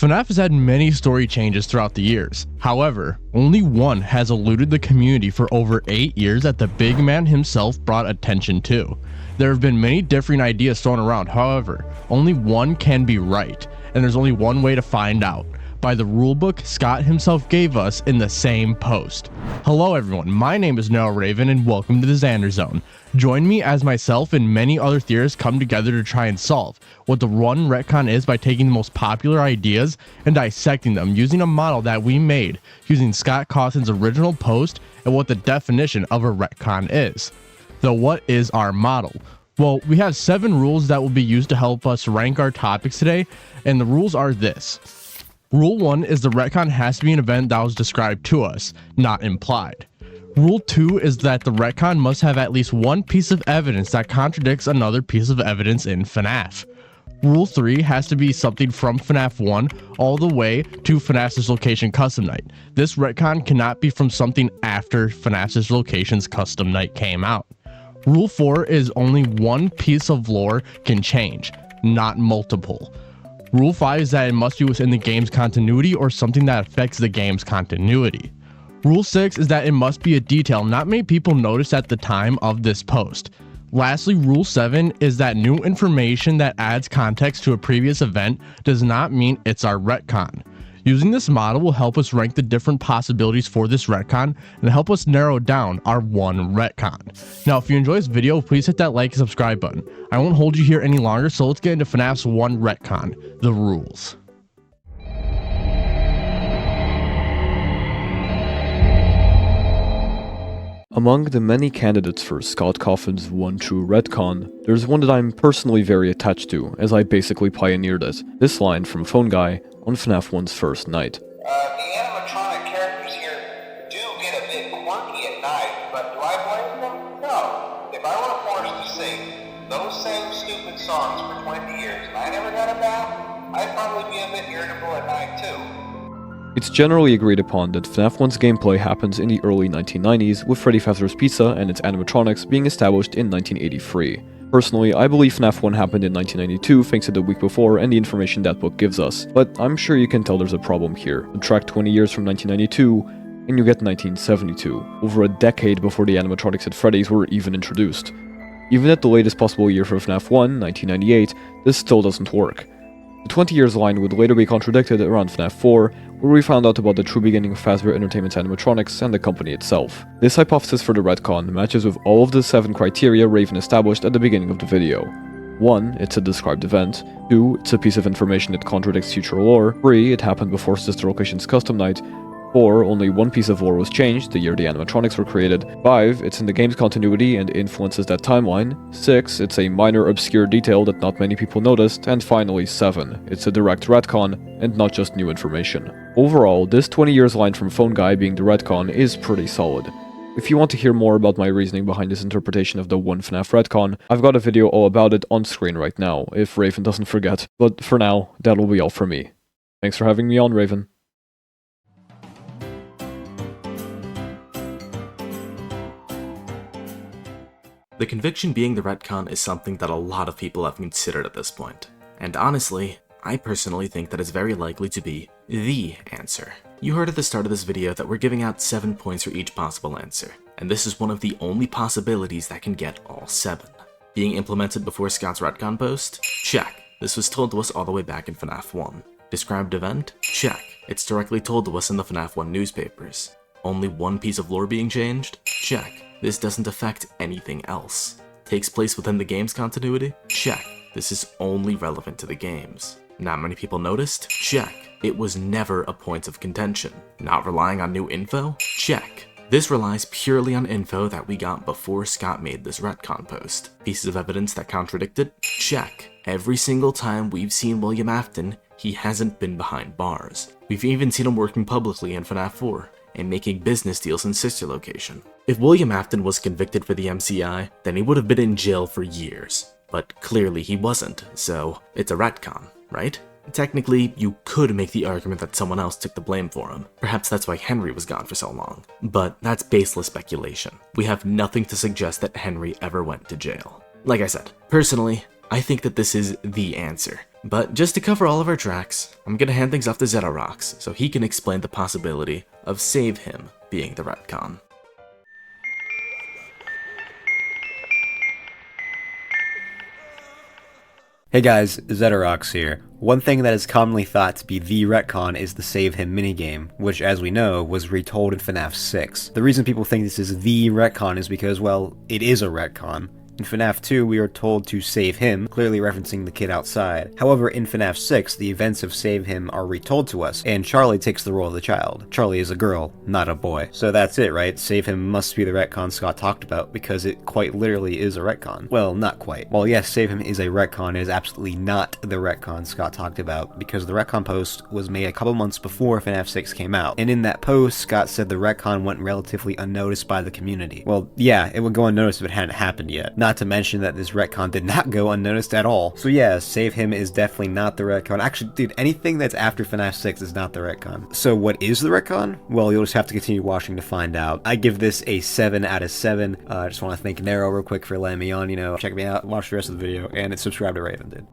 FNAF has had many story changes throughout the years. However, only one has eluded the community for over 8 years that the big man himself brought attention to. There have been many differing ideas thrown around, however, only one can be right, and there's only one way to find out. By the rulebook Scott himself gave us in the same post. Hello everyone, my name is Noah Raven and welcome to the Xander Zone. Join me as myself and many other theorists come together to try and solve what the one retcon is by taking the most popular ideas and dissecting them using a model that we made using Scott Cawthon's original post and what the definition of a retcon is. So what is our model? Well, we have 7 rules that will be used to help us rank our topics today, and the rules are this. Rule 1 is the retcon has to be an event that was described to us, not implied. Rule 2 is that the retcon must have at least one piece of evidence that contradicts another piece of evidence in FNAF. Rule 3 has to be something from FNAF 1 all the way to FNAF's Dislocation Custom Night. This retcon cannot be from something after FNAF's Dislocation's Custom Night came out. Rule 4 is only one piece of lore can change, not multiple. Rule 5 is that it must be within the game's continuity or something that affects the game's continuity. Rule 6 is that it must be a detail not many people noticed at the time of this post. Lastly, Rule 7 is that new information that adds context to a previous event does not mean it's our retcon. Using this model will help us rank the different possibilities for this retcon and help us narrow down our one retcon. Now, if you enjoyed this video, please hit that like and subscribe button. I won't hold you here any longer, so let's get into FNAF's one retcon, the rules. Among the many candidates for Scott Cawthon's one true retcon, there's one that I'm personally very attached to, as I basically pioneered it. This line from Phone Guy on FNAF 1's first night. The animatronic characters here do get a bit quirky at night, but do I blame them? No. If I were forced to sing those same stupid songs for 20 years and I never got a bath, I'd probably be a bit irritable at night too. It's generally agreed upon that FNAF 1's gameplay happens in the early 1990s, with Freddy Fazbear's Pizza and its animatronics being established in 1983. Personally, I believe FNAF 1 happened in 1992 thanks to the week before and the information that book gives us, but I'm sure you can tell there's a problem here. Subtract 20 years from 1992, and you get 1972, over a decade before the animatronics at Freddy's were even introduced. Even at the latest possible year for FNAF 1, 1998, this still doesn't work. The 20 years line would later be contradicted around FNAF 4, where we found out about the true beginning of Fazbear Entertainment's animatronics and the company itself. This hypothesis for the retcon matches with all of the 7 criteria Raven established at the beginning of the video. 1. It's a described event. 2. It's a piece of information that contradicts future lore. 3. It happened before Sister Location's Custom Night. 4. Only one piece of lore was changed, the year the animatronics were created. 5. It's in the game's continuity and influences that timeline. 6. It's a minor obscure detail that not many people noticed. And finally, 7. It's a direct retcon, and not just new information. Overall, this 20 years line from Phone Guy being the retcon is pretty solid. If you want to hear more about my reasoning behind this interpretation of the one FNAF retcon, I've got a video all about it on screen right now, if Raven doesn't forget. But for now, that'll be all from me. Thanks for having me on, Raven. The conviction being the retcon is something that a lot of people have considered at this point. And honestly, I personally think that it's very likely to be the answer. You heard at the start of this video that we're giving out 7 points for each possible answer, and this is one of the only possibilities that can get all 7. Being implemented before Scott's retcon post? Check. This was told to us all the way back in FNAF 1. Described event? Check. It's directly told to us in the FNAF 1 newspapers. Only one piece of lore being changed? Check. This doesn't affect anything else. Takes place within the game's continuity? Check. This is only relevant to the games. Not many people noticed? Check. It was never a point of contention. Not relying on new info? Check. This relies purely on info that we got before Scott made this retcon post. Pieces of evidence that contradict it? Check. Every single time we've seen William Afton, he hasn't been behind bars. We've even seen him working publicly in FNAF 4 and making business deals in Sister Location. If William Afton was convicted for the MCI, then he would have been in jail for years. But clearly he wasn't, so it's a retcon, right? Technically, you could make the argument that someone else took the blame for him. Perhaps that's why Henry was gone for so long. But that's baseless speculation. We have nothing to suggest that Henry ever went to jail. Like I said, personally, I think that this is the answer. But just to cover all of our tracks, I'm gonna hand things off to Zetarox so he can explain the possibility of Save Him being the retcon. Hey guys, Zetarox here. One thing that is commonly thought to be the retcon is the Save Him minigame, which as we know, was retold in FNAF 6. The reason people think this is the retcon is because, well, it is a retcon. In FNAF 2, we are told to save him, clearly referencing the kid outside. However, in FNAF 6, the events of Save Him are retold to us, and Charlie takes the role of the child. Charlie is a girl, not a boy. So that's it, right? Save Him must be the retcon Scott talked about, because it quite literally is a retcon. Well, not quite. While yes, Save Him is a retcon, it is absolutely not the retcon Scott talked about, because the retcon post was made a couple months before FNAF 6 came out. And in that post, Scott said the retcon went relatively unnoticed by the community. Well, yeah, it would go unnoticed if it hadn't happened yet. Not to mention that this retcon did not go unnoticed at all. So yeah, Save Him is definitely not the retcon. Actually, dude, anything that's after FNAF 6 is not the retcon. So what is the retcon? Well, you'll just have to continue watching to find out. I give this a 7 out of 7. I just want to thank Nero real quick for letting me on, check me out, watch the rest of the video, and subscribe to Raven, dude.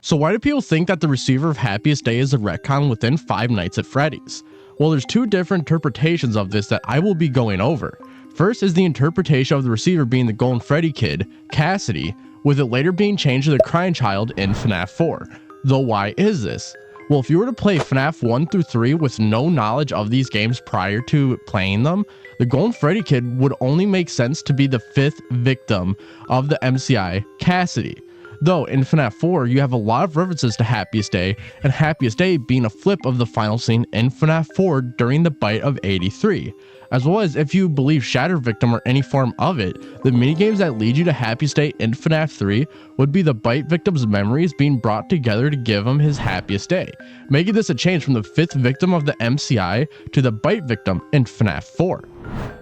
So why do people think that the receiver of Happiest Day is a retcon within Five Nights at Freddy's? Well, there's two different interpretations of this that I will be going over. First is the interpretation of the receiver being the Golden Freddy kid, Cassidy, with it later being changed to the Crying Child in FNAF 4. Though why is this? Well, if you were to play FNAF 1 through 3 with no knowledge of these games prior to playing them, the Golden Freddy kid would only make sense to be the fifth victim of the MCI, Cassidy. Though in FNAF 4, you have a lot of references to Happiest Day, and Happiest Day being a flip of the final scene in FNAF 4 during the bite of 83. As well as if you believe Shatter Victim or any form of it, the minigames that lead you to Happiest Day in FNAF 3 would be the bite victim's memories being brought together to give him his happiest day, making this a change from the fifth victim of the MCI to the bite victim in FNAF 4.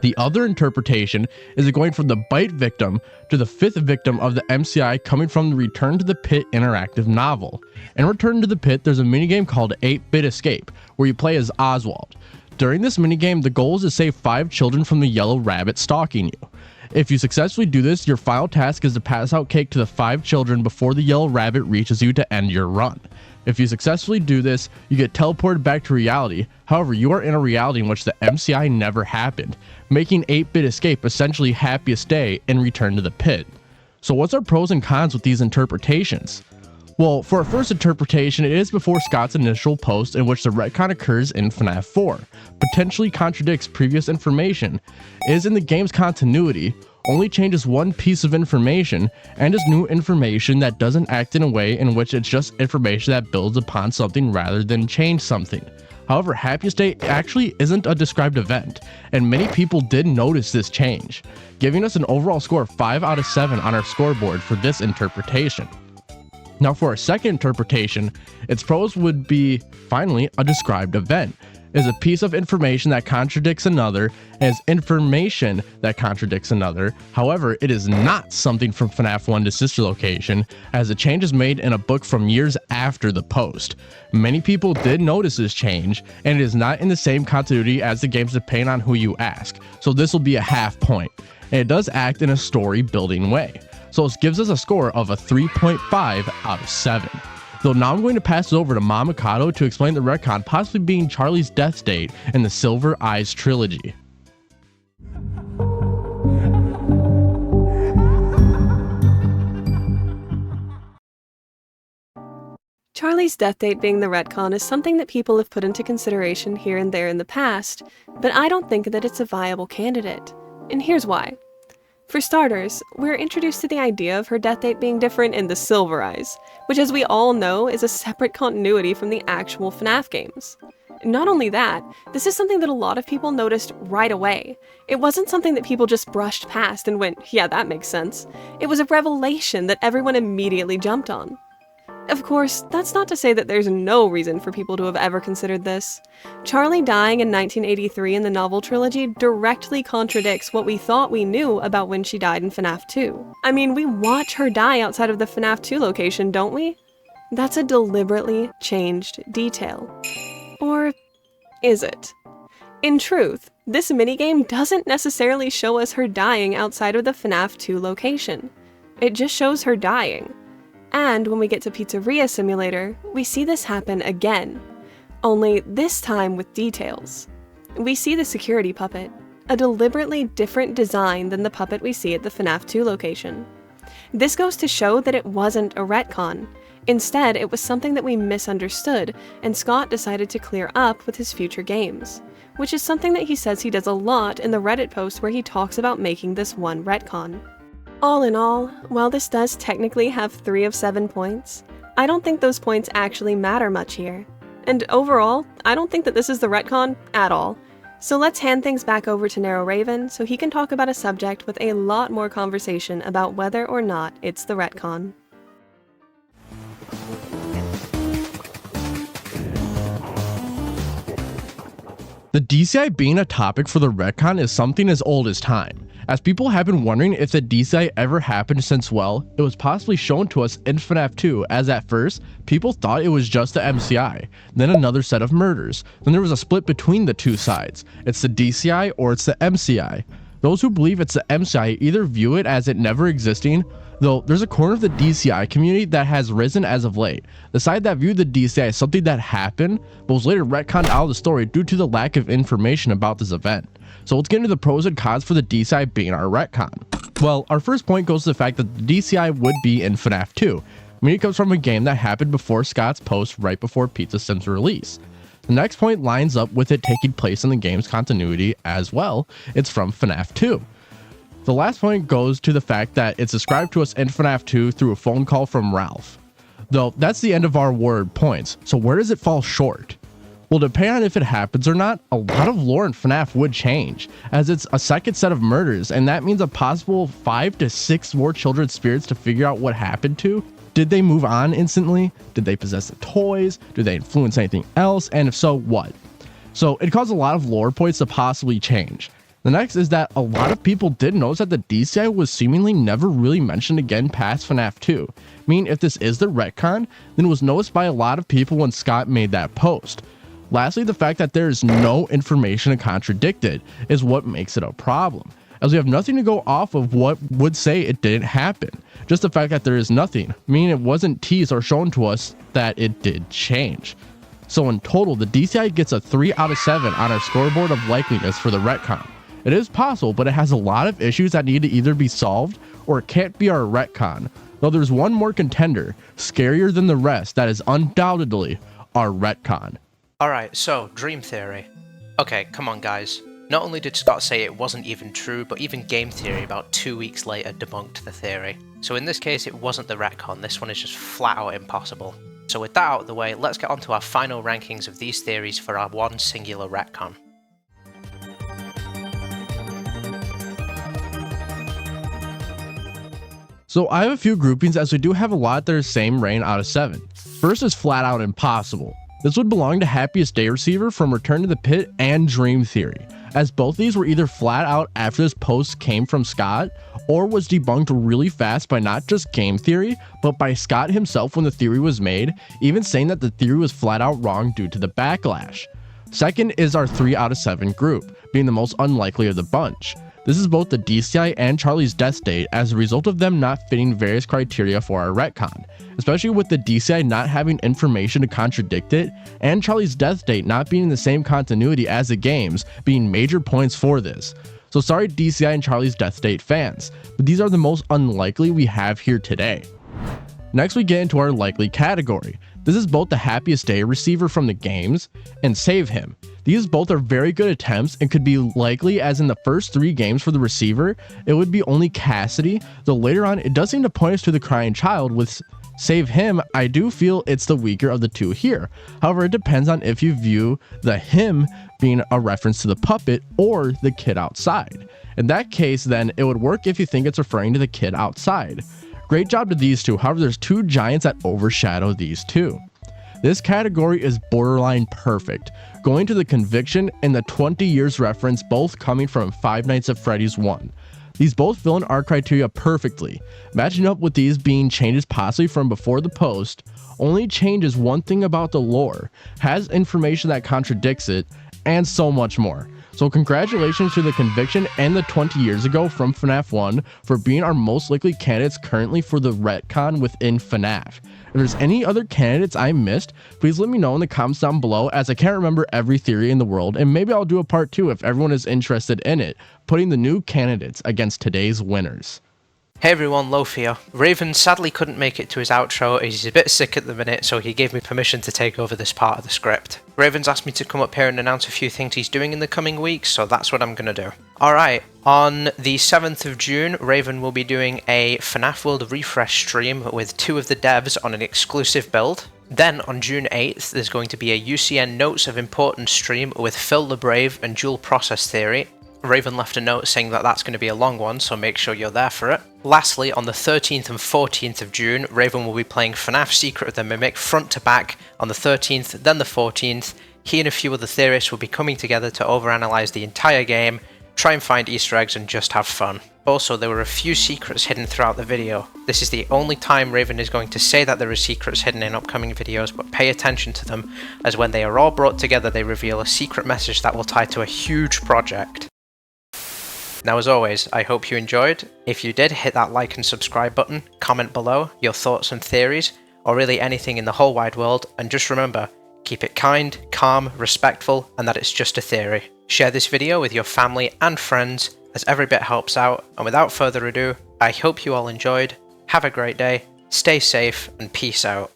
The other interpretation is going from the bite victim to the fifth victim of the MCI coming from the Return to the Pit interactive novel. In Return to the Pit, there's a minigame called 8-Bit Escape, where you play as Oswald. During this minigame, the goal is to save 5 children from the yellow rabbit stalking you. If you successfully do this, your final task is to pass out cake to the 5 children before the yellow rabbit reaches you to end your run. If you successfully do this, you get teleported back to reality. However, you are in a reality in which the MCI never happened, making 8-Bit Escape essentially Happiest Day in Return to the Pit. So what's our pros and cons with these interpretations? Well, for our first interpretation, it is before Scott's initial post in which the retcon occurs in FNAF 4, potentially contradicts previous information, is in the game's continuity, only changes one piece of information, and is new information that doesn't act in a way in which it's just information that builds upon something rather than change something. However, Happiest Day actually isn't a described event, and many people did notice this change, giving us an overall score of 5 out of 7 on our scoreboard for this interpretation. Now for our second interpretation, its pros would be, finally, a described event. It is a piece of information that contradicts another, and is information that contradicts another. However, it is not something from FNAF 1 to Sister Location, as the change is made in a book from years after the post. Many people did notice this change, and it is not in the same continuity as the games depending on who you ask, so this will be a half point. And it does act in a story building way. So it gives us a score of a 3.5 out of 7. So now I'm going to pass it over to Mom Mikado to explain the retcon possibly being Charlie's death date in the Silver Eyes trilogy. Charlie's death date being the retcon is something that people have put into consideration here and there in the past, but I don't think that it's a viable candidate. And here's why. For starters, we're introduced to the idea of her death date being different in the Silver Eyes, which as we all know is a separate continuity from the actual FNAF games. Not only that, this is something that a lot of people noticed right away. It wasn't something that people just brushed past and went, yeah, that makes sense. It was a revelation that everyone immediately jumped on. Of course, that's not to say that there's no reason for people to have ever considered this. Charlie dying in 1983 in the novel trilogy directly contradicts what we thought we knew about when she died in FNAF 2. I mean, we watch her die outside of the FNAF 2 location, don't we? That's a deliberately changed detail. Or is it? In truth, this minigame doesn't necessarily show us her dying outside of the FNAF 2 location. It just shows her dying. And when we get to Pizzeria Simulator, we see this happen again. Only this time with details. We see the security puppet, a deliberately different design than the puppet we see at the FNAF 2 location. This goes to show that it wasn't a retcon. Instead, it was something that we misunderstood, and Scott decided to clear up with his future games, which is something that he says he does a lot in the Reddit post where he talks about making this one retcon. All in all, while this does technically have 3 of 7 points, I don't think those points actually matter much here. And overall, I don't think that this is the retcon at all. So let's hand things back over to Narrow Raven so he can talk about a subject with a lot more conversation about whether or not it's the retcon. The DCI being a topic for the retcon is something as old as time, as people have been wondering if the DCI ever happened since, well, it was possibly shown to us in FNAF 2, as at first, people thought it was just the MCI, then another set of murders, then there was a split between the two sides. It's the DCI or it's the MCI. Those who believe it's the MCI either view it as it never existing, though there's a corner of the DCI community that has risen as of late. The side that viewed the DCI as something that happened, but was later retconned out of the story due to the lack of information about this event. So let's get into the pros and cons for the DCI being our retcon. Well, our first point goes to the fact that the DCI would be in FNAF 2. I mean, it comes from a game that happened before Scott's post right before Pizza Sim's release. The next point lines up with it taking place in the game's continuity as well. It's from FNAF 2. The last point goes to the fact that it's described to us in FNAF 2 through a phone call from Ralph. Though that's the end of our word points, so where does it fall short? Well, depending on if it happens or not, a lot of lore in FNAF would change, as it's a second set of murders, and that means a possible 5 to 6 more children's spirits to figure out what happened to. Did they move on instantly? Did they possess the toys? Did they influence anything else? And if so, what? So it caused a lot of lore points to possibly change. The next is that a lot of people did notice that the DCI was seemingly never really mentioned again past FNAF 2. Meaning if this is the retcon, then it was noticed by a lot of people when Scott made that post. Lastly, the fact that there is no information to contradict it is what makes it a problem, as we have nothing to go off of what would say it didn't happen. Just the fact that there is nothing, meaning it wasn't teased or shown to us that it did change. So in total, the DCI gets a 3 out of 7 on our scoreboard of likeliness for the retcon. It is possible, but it has a lot of issues that need to either be solved or it can't be our retcon. Though there's one more contender, scarier than the rest, that is undoubtedly our retcon. Alright, so, Dream Theory. Okay, come on guys. Not only did Scott say it wasn't even true, but even Game Theory about 2 weeks later debunked the theory. So in this case it wasn't the retcon, this one is just flat out impossible. So with that out of the way, let's get on to our final rankings of these theories for our one singular retcon. So I have a few groupings, as we do have a lot that are same reign out of 7. First is flat out impossible. This would belong to Happiest Day Receiver from Return to the Pit and Dream Theory, as both these were either flat out after this post came from Scott, or was debunked really fast by not just Game Theory, but by Scott himself when the theory was made, even saying that the theory was flat out wrong due to the backlash. Second is our 3 out of 7 group, being the most unlikely of the bunch. This is both the DCI and Charlie's death date as a result of them not fitting various criteria for our retcon, especially with the DCI not having information to contradict it, and Charlie's death date not being in the same continuity as the games being major points for this. So sorry DCI and Charlie's death date fans, but these are the most unlikely we have here today. Next we get into our likely category. This is both the Happiest Day Receiver from the games and Save Him. These both are very good attempts and could be likely, as in the first 3 games for the receiver, it would be only Cassidy, though later on it does seem to point us to the crying child. With Save Him, I do feel it's the weaker of the two here. However, it depends on if you view the him being a reference to the puppet or the kid outside. In that case, then it would work if you think it's referring to the kid outside. Great job to these two, however there's 2 giants that overshadow these two. This category is borderline perfect, going to the conviction and the 20 years reference, both coming from Five Nights at Freddy's 1. These both fill in our criteria perfectly. Matching up with these being changes possibly from before the post, only changes one thing about the lore, has information that contradicts it, and so much more. So congratulations to the conviction and the 20 years ago from FNAF 1 for being our most likely candidates currently for the retcon within FNAF. If there's any other candidates I missed, please let me know in the comments down below, as I can't remember every theory in the world, and maybe I'll do a part 2 if everyone is interested in it, putting the new candidates against today's winners. Hey everyone, Loaf here. Raven sadly couldn't make it to his outro, he's a bit sick at the minute, so he gave me permission to take over this part of the script. Raven's asked me to come up here and announce a few things he's doing in the coming weeks, so that's what I'm gonna do. Alright, on the 7th of June, Raven will be doing a FNAF World Refresh stream with 2 of the devs on an exclusive build. Then on June 8th, there's going to be a UCN Notes of Importance stream with Phil the Brave and Dual Process Theory. Raven left a note saying that that's going to be a long one, so make sure you're there for it. Lastly, on the 13th and 14th of June, Raven will be playing FNAF Secret of the Mimic front to back on the 13th, then the 14th. He and a few other theorists will be coming together to overanalyze the entire game, try and find Easter eggs and just have fun. Also, there were a few secrets hidden throughout the video. This is the only time Raven is going to say that there are secrets hidden in upcoming videos, but pay attention to them, as when they are all brought together they reveal a secret message that will tie to a huge project. Now as always, I hope you enjoyed. If you did, hit that like and subscribe button, comment below your thoughts and theories, or really anything in the whole wide world, and just remember, keep it kind, calm, respectful, and that it's just a theory. Share this video with your family and friends, as every bit helps out, and without further ado, I hope you all enjoyed, have a great day, stay safe, and peace out.